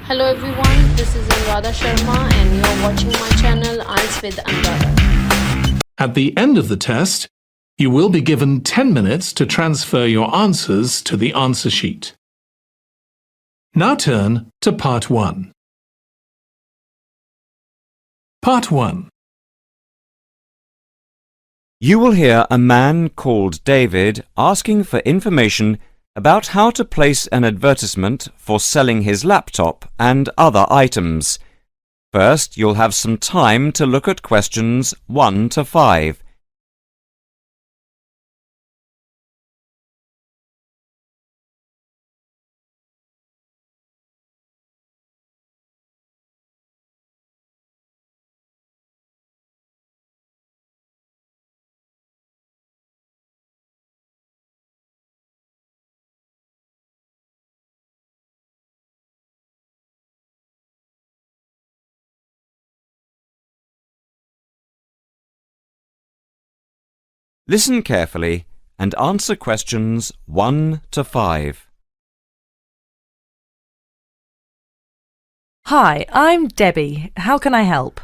Hello everyone, this is Anuradha Sharma and you're watching my channel IELTS with Anuradha. At the end of the test, you will be given 10 minutes to transfer your answers to the answer sheet. Now turn to Part 1. Part 1. You will hear a man called David asking for information about how to place an advertisement for selling his laptop and other items. First, you'll have some time to look at questions 1 to 5. Listen carefully and answer questions 1 to 5. Hi, I'm Debbie. How can I help?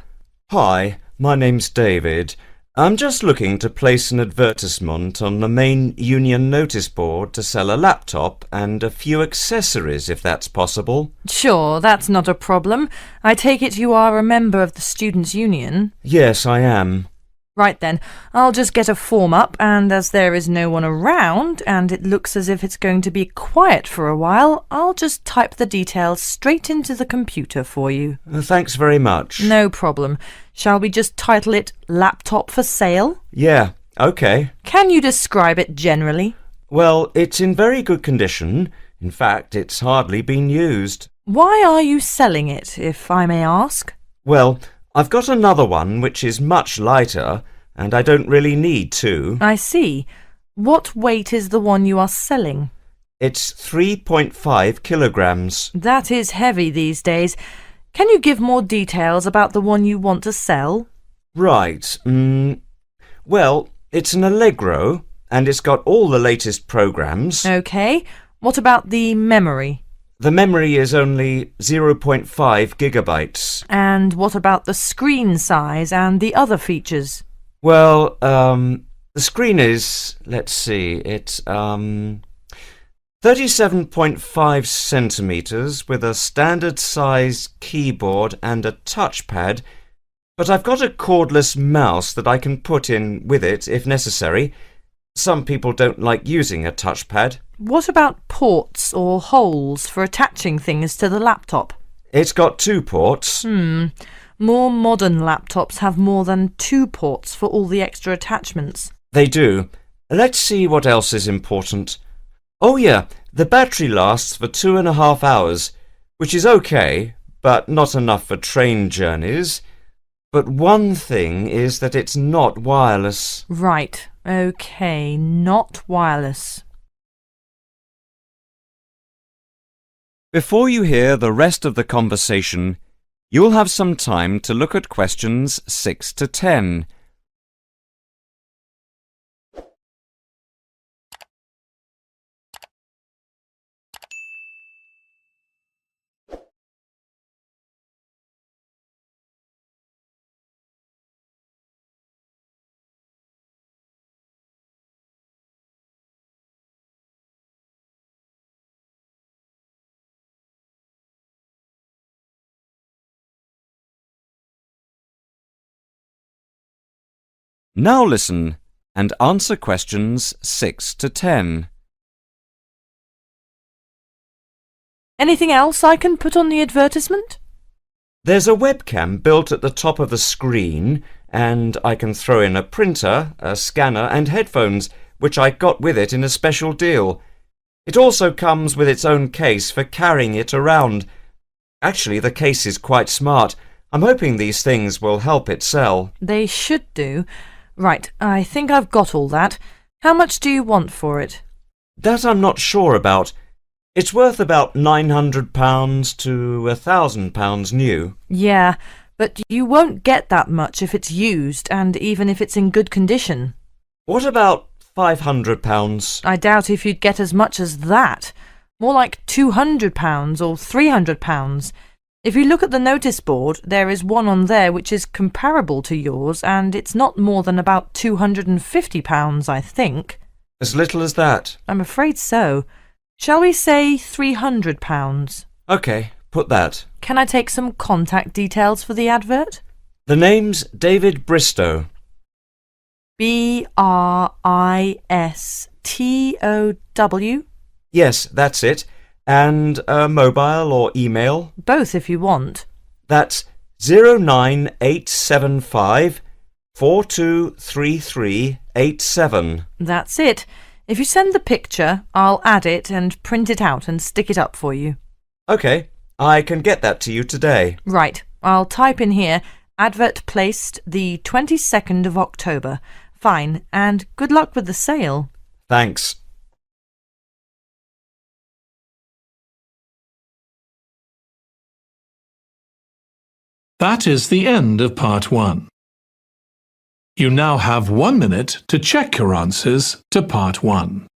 Hi, my name's David. I'm just looking to place an advertisement on the main union notice board to sell a laptop and a few accessories, if that's possible. Sure, that's not a problem. I take it you are a member of the Students' Union? Yes, I am. Right then, I'll just get a form up, and as there is no one around, and it looks as if it's going to be quiet for a while, I'll just type the details straight into the computer for you. Thanks very much. No problem. Shall we just title it Laptop for Sale? Yeah, OK. Can you describe it generally? Well, it's in very good condition. In fact, it's hardly been used. Why are you selling it, if I may ask? Well, I've got another one which is much lighter, and I don't really need two. I see. What weight is the one you are selling? It's 3.5 kilograms. That is heavy these days. Can you give more details about the one you want to sell? Right. Well, it's an Allegro, and it's got all the latest programs. OK. What about the memory? The memory is only 0.5 gigabytes. And what about the screen size and the other features? Well, the screen is, let's see, it's 37.5 centimetres with a standard size keyboard and a touchpad, but I've got a cordless mouse that I can put in with it if necessary. Some people don't like using a touchpad. What about ports or holes for attaching things to the laptop? It's got 2 ports. More modern laptops have more than 2 ports for all the extra attachments. They do. Let's see what else is important. Oh yeah, the battery lasts for 2.5 hours, which is okay, but not enough for train journeys. But one thing is that it's not wireless. Right, OK, not wireless. Before you hear the rest of the conversation, you'll have some time to look at questions 6 to 10. Now listen and answer questions 6 to 10. Anything else I can put on the advertisement? There's a webcam built at the top of the screen, and I can throw in a printer, a scanner and headphones, which I got with it in a special deal. It also comes with its own case for carrying it around. Actually, the case is quite smart. I'm hoping these things will help it sell. They should do. Right, I think I've got all that. How much do you want for it? That I'm not sure about. It's worth about £900 to £1,000 new. Yeah, but you won't get that much if it's used, and even if it's in good condition. What about £500? I doubt if you'd get as much as that. More like £200 or £300. If you look at the notice board, there is one on there which is comparable to yours, and it's not more than about £250, I think. As little as that? I'm afraid so. Shall we say £300? OK, put that. Can I take some contact details for the advert? The name's David Bristow. Bristow? Yes, that's it. And a mobile or email? Both if you want. That's 09875 423387. That's it. If you send the picture, I'll add it and print it out and stick it up for you. OK, I can get that to you today. Right, I'll type in here, advert placed the 22nd of October. Fine, and good luck with the sale. Thanks. That is the end of part 1. You now have 1 minute to check your answers to part 1.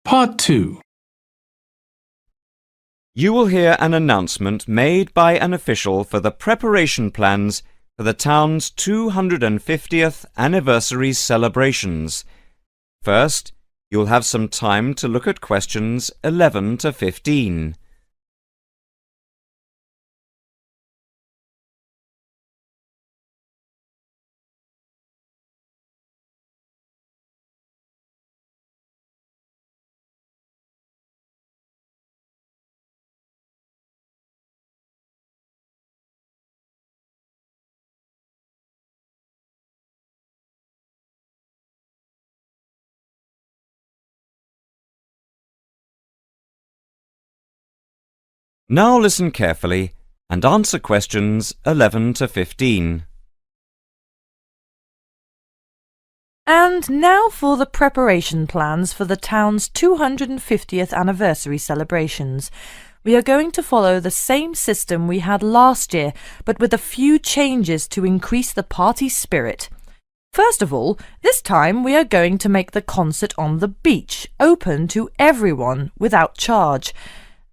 Part 2. You will hear an announcement made by an official for the preparation plans for the town's 250th anniversary celebrations. First, you'll have some time to look at questions 11 to 15. Now listen carefully and answer questions 11 to 15. And now for the preparation plans for the town's 250th anniversary celebrations. We are going to follow the same system we had last year, but with a few changes to increase the party spirit. First of all, this time we are going to make the concert on the beach open to everyone without charge.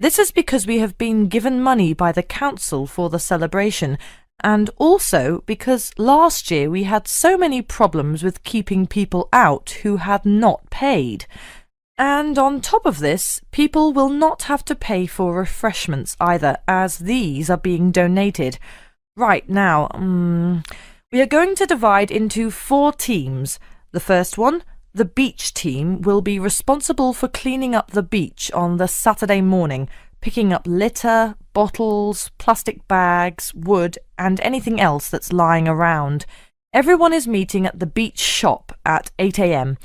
This is because we have been given money by the council for the celebration, and also because last year we had so many problems with keeping people out who had not paid. And on top of this, people will not have to pay for refreshments either, as these are being donated. Right now, we are going to divide into 4 teams. The first one, the beach team, will be responsible for cleaning up the beach on the Saturday morning, picking up litter, bottles, plastic bags, wood, and anything else that's lying around. Everyone is meeting at the beach shop at 8 a.m.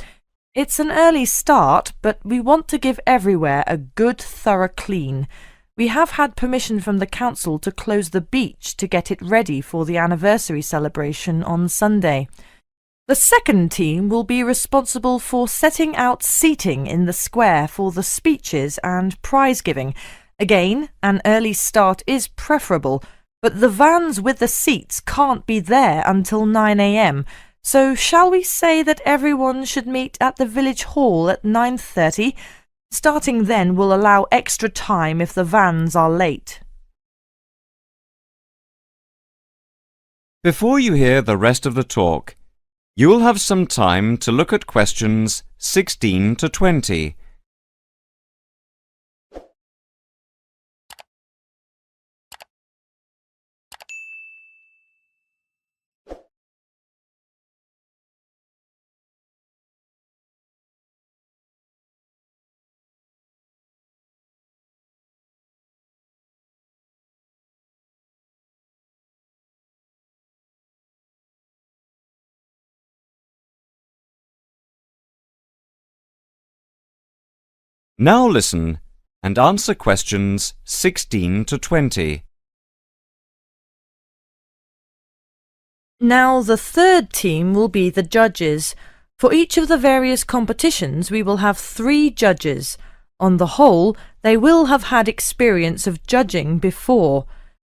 It's an early start, but we want to give everywhere a good, thorough clean. We have had permission from the council to close the beach to get it ready for the anniversary celebration on Sunday. The second team will be responsible for setting out seating in the square for the speeches and prize giving. Again, an early start is preferable, but the vans with the seats can't be there until 9 a.m. So shall we say that everyone should meet at the village hall at 9:30? Starting then will allow extra time if the vans are late. Before you hear the rest of the talk, you will have some time to look at questions 16 to 20. Now listen and answer questions 16 to 20. Now the third team will be the judges. For each of the various competitions we will have 3 judges. On the whole, they will have had experience of judging before.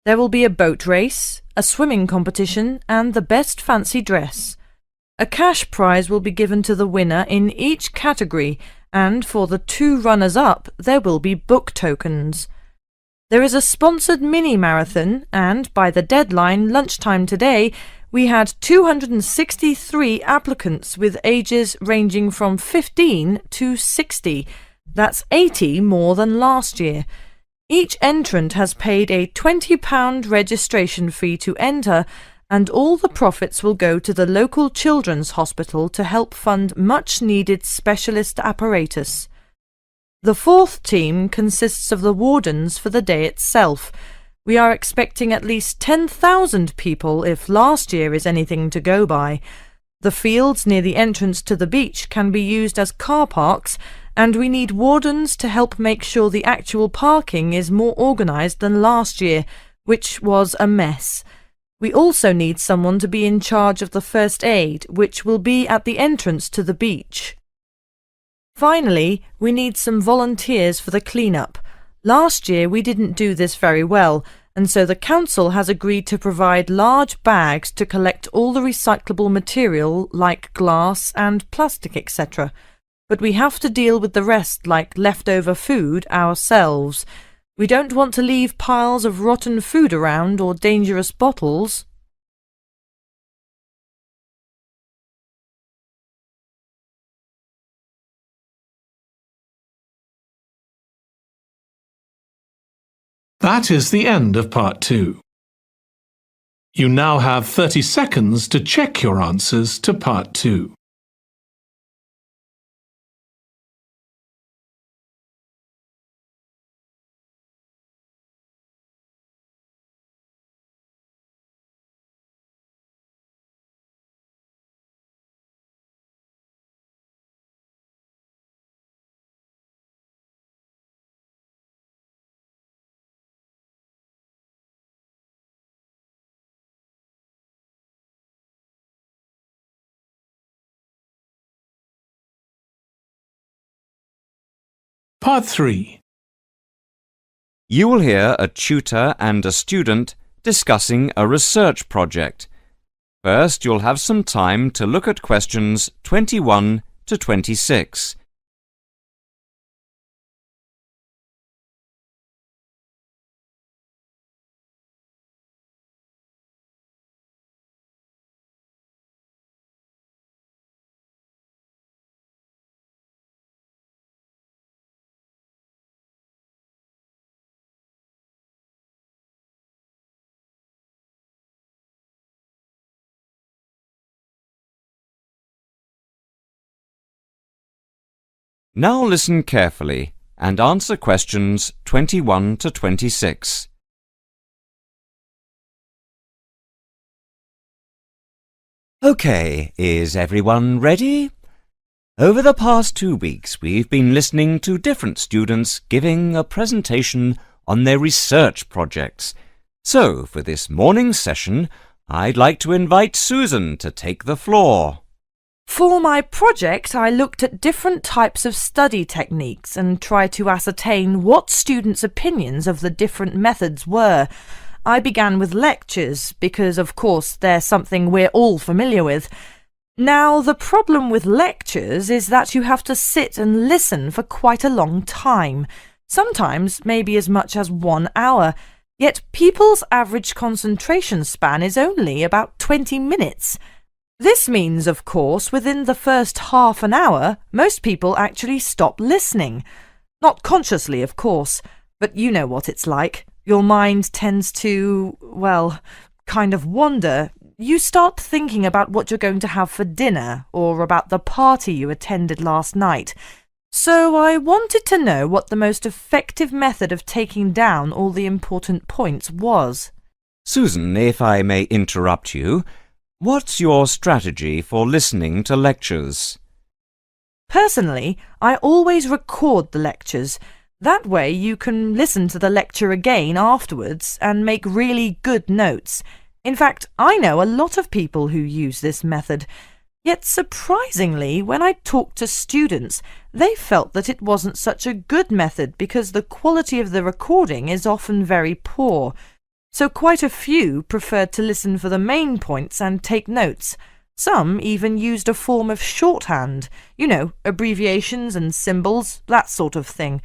There will be a boat race, a swimming competition, and the best fancy dress. A cash prize will be given to the winner in each category, and for the 2 runners-up there will be book tokens. There is a sponsored mini-marathon, and by the deadline, lunchtime today, we had 263 applicants with ages ranging from 15 to 60. That's 80 more than last year. Each entrant has paid a £20 registration fee to enter, and all the profits will go to the local children's hospital to help fund much-needed specialist apparatus. The fourth team consists of the wardens for the day itself. We are expecting at least 10,000 people if last year is anything to go by. The fields near the entrance to the beach can be used as car parks, and we need wardens to help make sure the actual parking is more organised than last year, which was a mess. We also need someone to be in charge of the first aid, which will be at the entrance to the beach. Finally, we need some volunteers for the clean-up. Last year we didn't do this very well, and so the council has agreed to provide large bags to collect all the recyclable material like glass and plastic, etc. But we have to deal with the rest, like leftover food, ourselves. We don't want to leave piles of rotten food around or dangerous bottles. That is the end of part 2. You now have 30 seconds to check your answers to part 2. Part 3. You will hear a tutor and a student discussing a research project. First, you'll have some time to look at questions 21 to 26. Now listen carefully and answer questions 21 to 26. OK, is everyone ready? Over the past 2 weeks, we've been listening to different students giving a presentation on their research projects. So, for this morning's session, I'd like to invite Susan to take the floor. For my project, I looked at different types of study techniques and tried to ascertain what students' opinions of the different methods were. I began with lectures because, of course, they're something we're all familiar with. Now, the problem with lectures is that you have to sit and listen for quite a long time, sometimes maybe as much as 1 hour. Yet people's average concentration span is only about 20 minutes. This means, of course, within the first half an hour, most people actually stop listening. Not consciously, of course, but you know what it's like. Your mind tends to, well, kind of wander. You start thinking about what you're going to have for dinner, or about the party you attended last night. So I wanted to know what the most effective method of taking down all the important points was. Susan, if I may interrupt you, what's your strategy for listening to lectures? Personally, I always record the lectures. That way you can listen to the lecture again afterwards and make really good notes. In fact, I know a lot of people who use this method. Yet surprisingly, when I talked to students, they felt that it wasn't such a good method because the quality of the recording is often very poor. So quite a few preferred to listen for the main points and take notes. Some even used a form of shorthand, abbreviations and symbols, that sort of thing.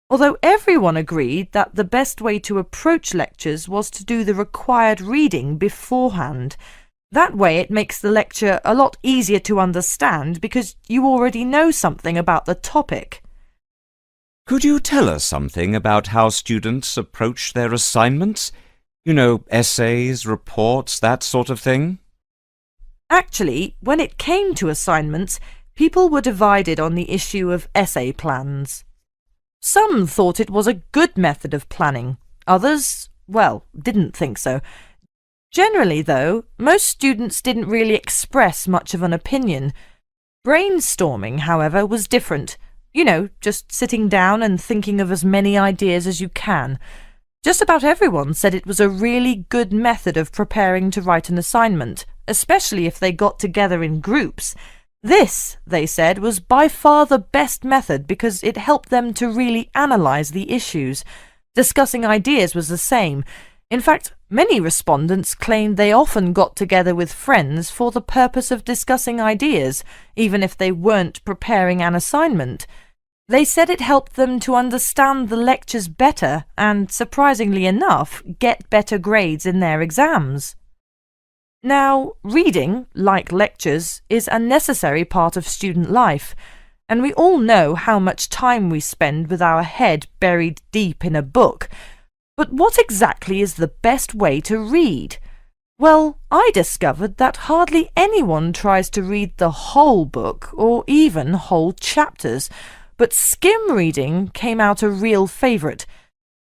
Although everyone agreed that the best way to approach lectures was to do the required reading beforehand. That way it makes the lecture a lot easier to understand because you already know something about the topic. Could you tell us something about how students approach their assignments? Essays, reports, that sort of thing? Actually, when it came to assignments, people were divided on the issue of essay plans. Some thought it was a good method of planning. Others, didn't think so. Generally, though, most students didn't really express much of an opinion. Brainstorming, however, was different. Just sitting down and thinking of as many ideas as you can. Just about everyone said it was a really good method of preparing to write an assignment, especially if they got together in groups. This, they said, was by far the best method because it helped them to really analyse the issues. Discussing ideas was the same. In fact, many respondents claimed they often got together with friends for the purpose of discussing ideas, even if they weren't preparing an assignment. They said it helped them to understand the lectures better and, surprisingly enough, get better grades in their exams. Now, reading, like lectures, is a necessary part of student life, and we all know how much time we spend with our head buried deep in a book. But what exactly is the best way to read? Well, I discovered that hardly anyone tries to read the whole book or even whole chapters, but skim reading came out a real favourite.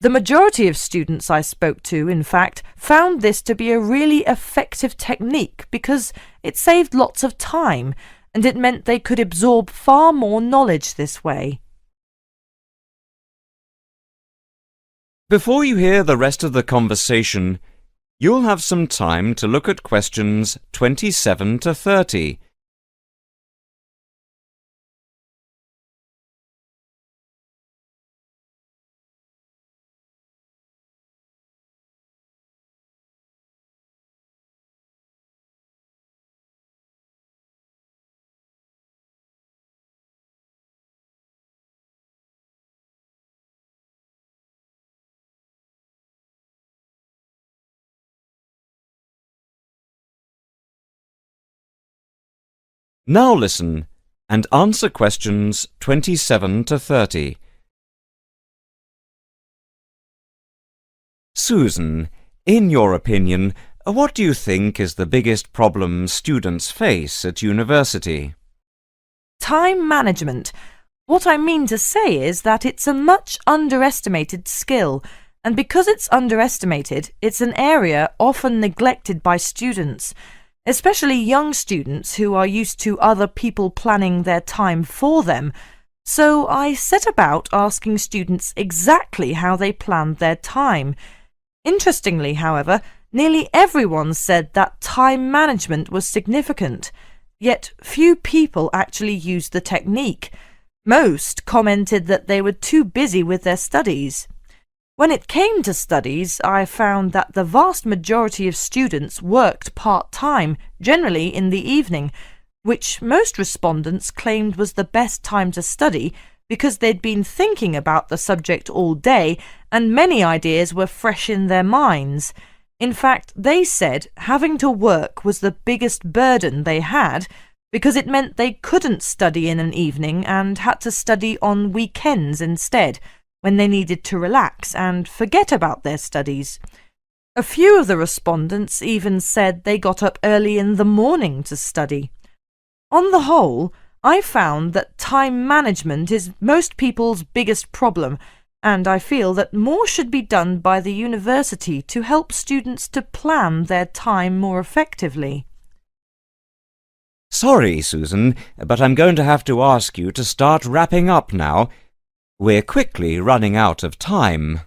The majority of students I spoke to, in fact, found this to be a really effective technique because it saved lots of time and it meant they could absorb far more knowledge this way. Before you hear the rest of the conversation, you'll have some time to look at questions 27 to 30. Now listen and answer questions 27 to 30. Susan, in your opinion, what do you think is the biggest problem students face at university? Time management. What I mean to say is that it's a much underestimated skill, and because it's underestimated, it's an area often neglected by students, especially young students who are used to other people planning their time for them. So I set about asking students exactly how they planned their time. Interestingly, however, nearly everyone said that time management was significant, yet few people actually used the technique. Most commented that they were too busy with their studies. When it came to studies, I found that the vast majority of students worked part-time, generally in the evening, which most respondents claimed was the best time to study because they'd been thinking about the subject all day and many ideas were fresh in their minds. In fact, they said having to work was the biggest burden they had because it meant they couldn't study in an evening and had to study on weekends instead, when they needed to relax and forget about their studies. A few of the respondents even said they got up early in the morning to study. On the whole, I found that time management is most people's biggest problem, and I feel that more should be done by the university to help students to plan their time more effectively. Sorry, Susan, but I'm going to have to ask you to start wrapping up now. We're quickly running out of time.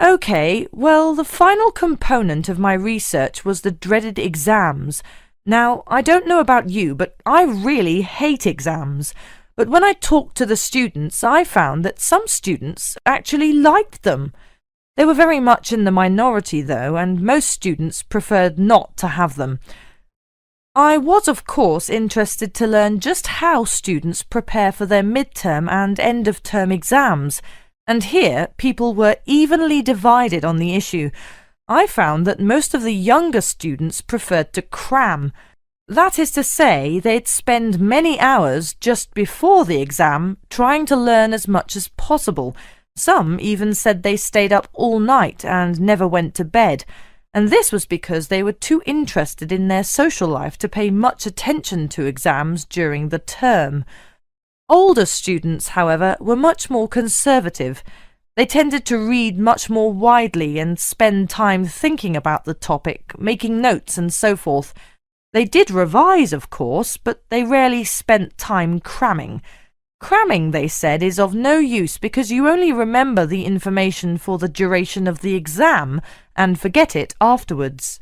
OK, well, the final component of my research was the dreaded exams. Now, I don't know about you, but I really hate exams. But when I talked to the students, I found that some students actually liked them. They were very much in the minority, though, and most students preferred not to have them. I was, of course, interested to learn just how students prepare for their midterm and end-of-term exams, and here people were evenly divided on the issue. I found that most of the younger students preferred to cram. That is to say, they'd spend many hours just before the exam trying to learn as much as possible. Some even said they stayed up all night and never went to bed, and this was because they were too interested in their social life to pay much attention to exams during the term. Older students, however, were much more conservative. They tended to read much more widely and spend time thinking about the topic, making notes and so forth. They did revise, of course, but they rarely spent time cramming. Cramming, they said, is of no use because you only remember the information for the duration of the exam and forget it afterwards.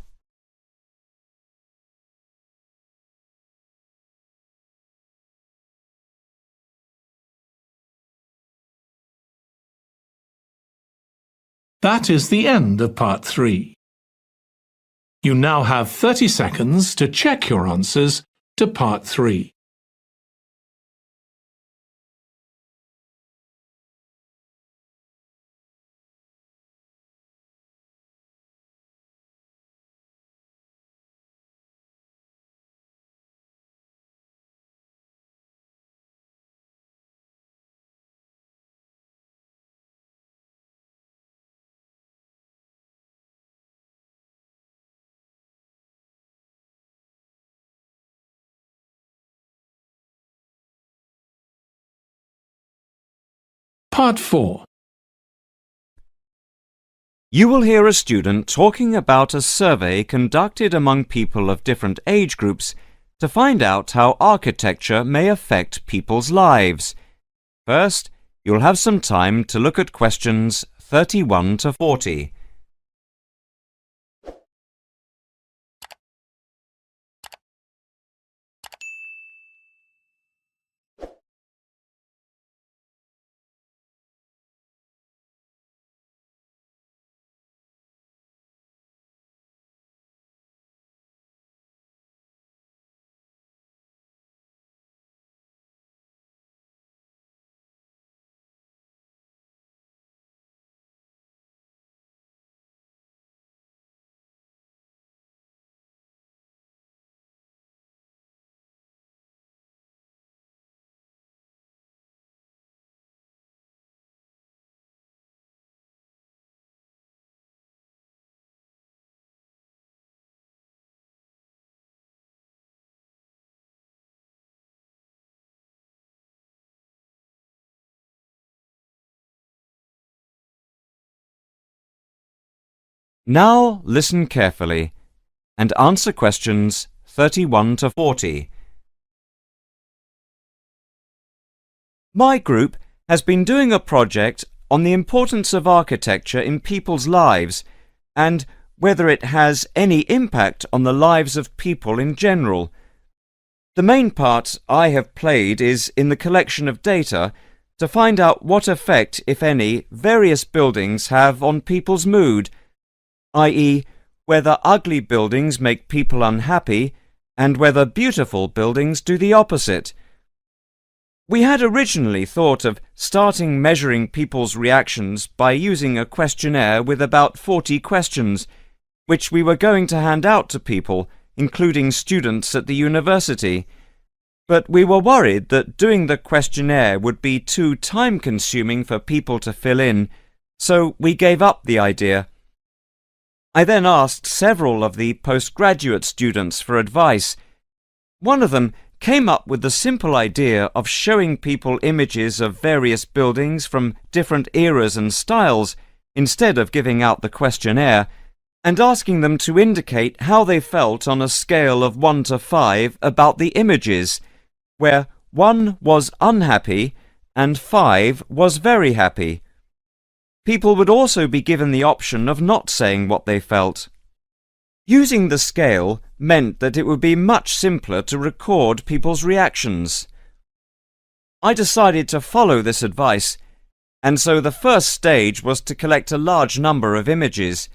That is the end of part 3. You now have 30 seconds to check your answers to part 3. Part 4. You will hear a student talking about a survey conducted among people of different age groups to find out how architecture may affect people's lives. First, you'll have some time to look at questions 31 to 40. Now listen carefully and answer questions 31 to 40. My group has been doing a project on the importance of architecture in people's lives and whether it has any impact on the lives of people in general. The main part I have played is in the collection of data to find out what effect, if any, various buildings have on people's mood, i.e., whether ugly buildings make people unhappy and whether beautiful buildings do the opposite. We had originally thought of starting measuring people's reactions by using a questionnaire with about 40 questions, which we were going to hand out to people, including students at the university. But we were worried that doing the questionnaire would be too time-consuming for people to fill in, so we gave up the idea. I then asked several of the postgraduate students for advice. One of them came up with the simple idea of showing people images of various buildings from different eras and styles instead of giving out the questionnaire, and asking them to indicate how they felt on a scale of 1 to 5 about the images, where 1 was unhappy and 5 was very happy. People would also be given the option of not saying what they felt. Using the scale meant that it would be much simpler to record people's reactions. I decided to follow this advice, and so the first stage was to collect a large number of images.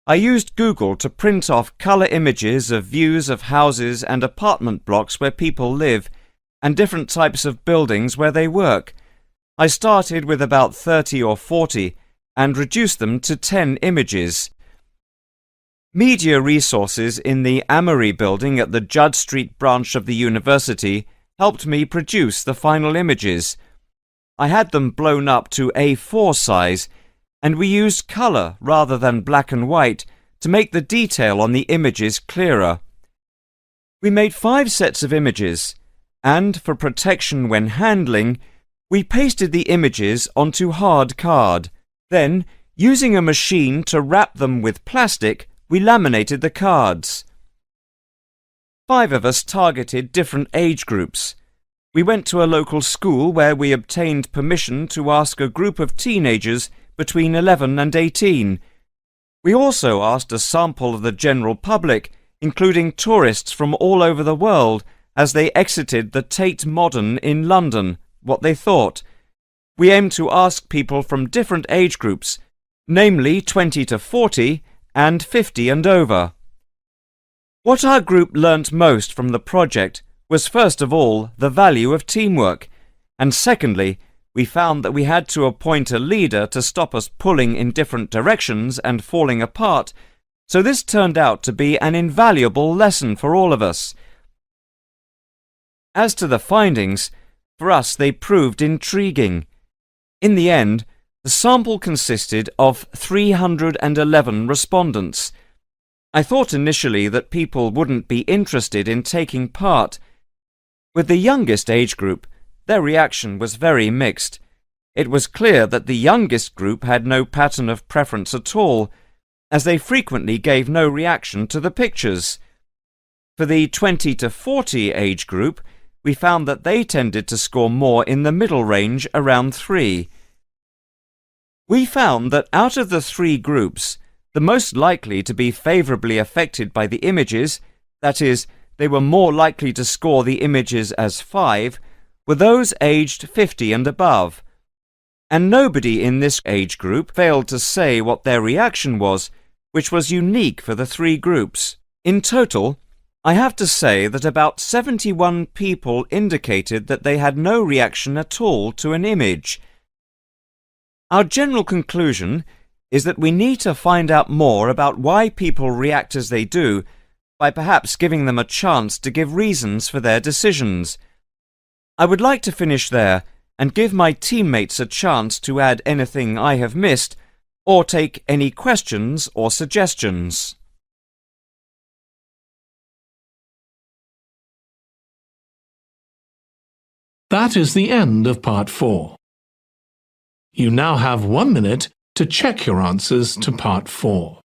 I used Google to print off colour images of views of houses and apartment blocks where people live, and different types of buildings where they work. I started with about 30 or 40 and reduced them to 10 images. Media resources in the Amory building at the Judd Street branch of the university helped me produce the final images. I had them blown up to A4 size, and we used colour rather than black and white to make the detail on the images clearer. We made 5 sets of images, and for protection when handling, we pasted the images onto hard card. Then, using a machine to wrap them with plastic, we laminated the cards. 5 of us targeted different age groups. We went to a local school where we obtained permission to ask a group of teenagers between 11 and 18. We also asked a sample of the general public, including tourists from all over the world, as they exited the Tate Modern in London, what they thought. We aimed to ask people from different age groups, namely 20 to 40 and 50 and over. What our group learnt most from the project was first of all the value of teamwork, and secondly, we found that we had to appoint a leader to stop us pulling in different directions and falling apart, so this turned out to be an invaluable lesson for all of us. As to the findings, for us they proved intriguing. In the end, the sample consisted of 311 respondents. I thought initially that people wouldn't be interested in taking part. With the youngest age group, their reaction was very mixed. It was clear that the youngest group had no pattern of preference at all, as they frequently gave no reaction to the pictures. For the 20 to 40 age group, we found that they tended to score more in the middle range, around 3. We found that out of the 3 groups, the most likely to be favourably affected by the images, that is, they were more likely to score the images as 5, were those aged 50 and above. And nobody in this age group failed to say what their reaction was, which was unique for the 3 groups. In total, I have to say that about 71 people indicated that they had no reaction at all to an image. Our general conclusion is that we need to find out more about why people react as they do, by perhaps giving them a chance to give reasons for their decisions. I would like to finish there and give my teammates a chance to add anything I have missed or take any questions or suggestions. That is the end of part 4. You now have 1 minute to check your answers to part 4.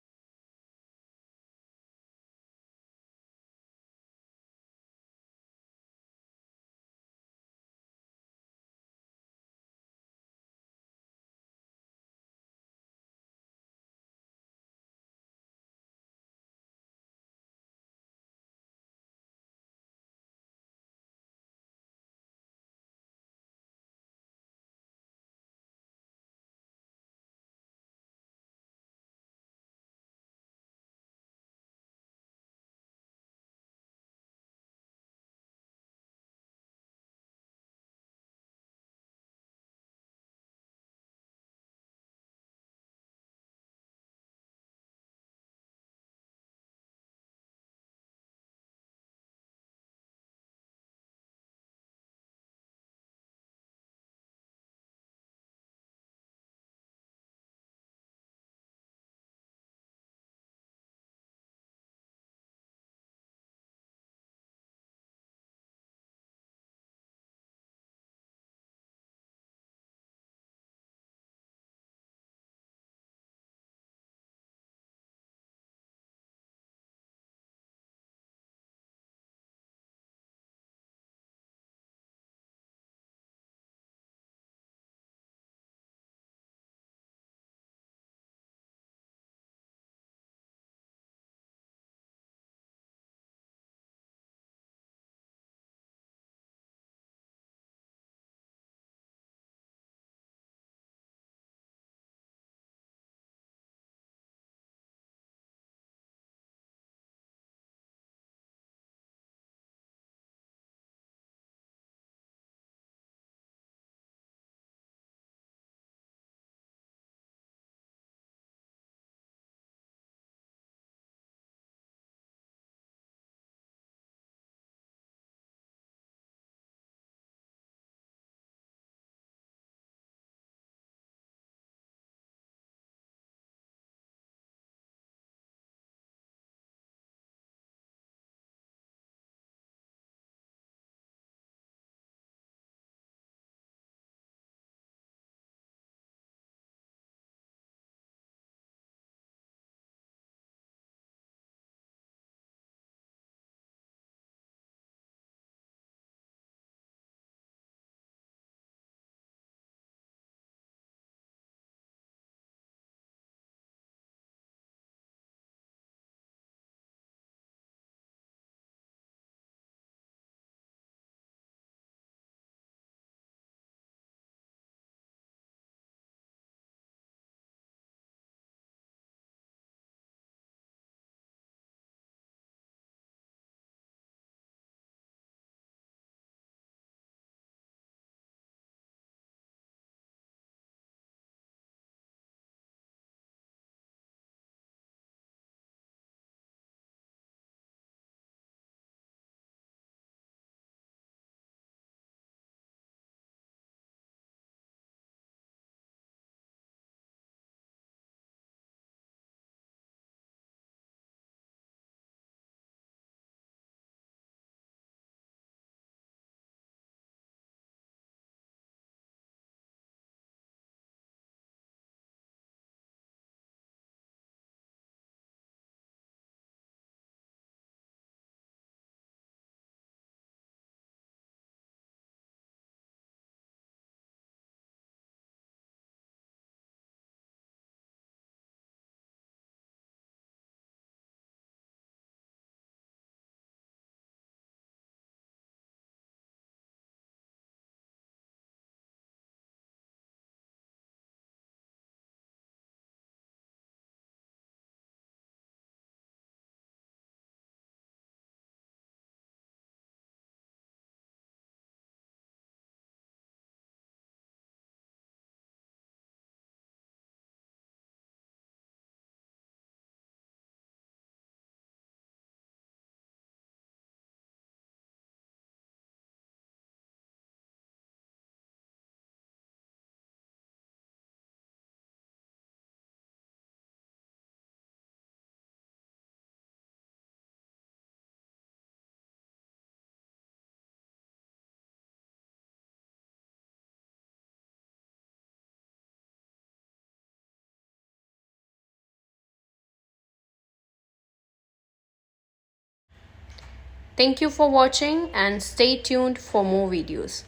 Thank you for watching and stay tuned for more videos.